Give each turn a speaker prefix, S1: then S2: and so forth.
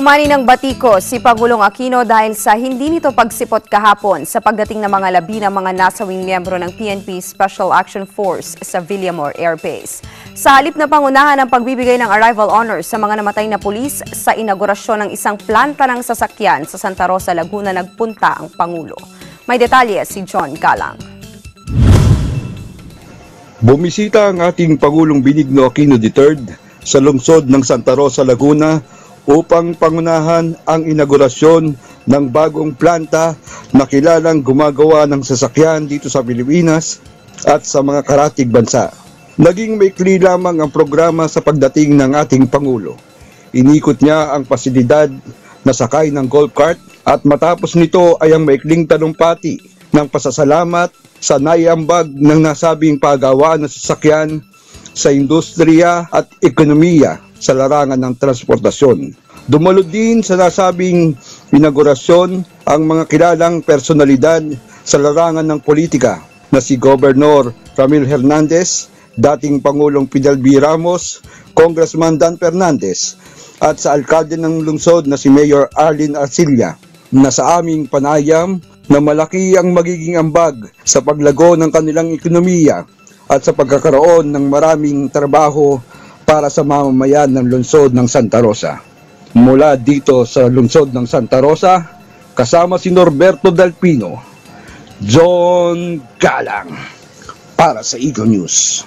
S1: Umani ng batiko si Pangulong Aquino dahil sa hindi nito pagsipot kahapon sa pagdating ng mga labi ng mga nasawing miyembro ng PNP Special Action Force sa Villamor Air Base. Sa halip na pangunahan ang pagbibigay ng arrival honors sa mga namatay na pulis sa inaugurasyon ng isang planta ng sasakyan sa Santa Rosa, Laguna, nagpunta ang Pangulo. May detalye si John Galang.
S2: Bumisita ang ating Pangulong Benigno Aquino III sa lungsod ng Santa Rosa, Laguna upang pangunahan ang inaugurasyon ng bagong planta na kilalang gumagawa ng sasakyan dito sa Pilipinas at sa mga karatig bansa. Naging maikli lamang ang programa sa pagdating ng ating Pangulo. Inikot niya ang pasilidad na sakay ng golf cart at matapos nito ay ang maikling talumpati ng pasasalamat sa naiambag ng nasabing pagawaan ng sasakyan sa industriya at ekonomiya sa larangan ng transportasyon. Dumalo din sa nasabing inaugurasyon ang mga kilalang personalidad sa larangan ng politika na si Gobernador Ramil Hernandez, dating Pangulong Fidel B. Ramos, Congressman Dan Fernandez, at sa alkalde ng lungsod na si Mayor Arlene Arcilla, na sa aming panayam na malaki ang magiging ambag sa paglago ng kanilang ekonomiya at sa pagkakaroon ng maraming trabaho para sa mamamayan ng lungsod ng Santa Rosa. Mula dito sa lungsod ng Santa Rosa, kasama si Norberto Dalpino, John Galang para sa Eagle News.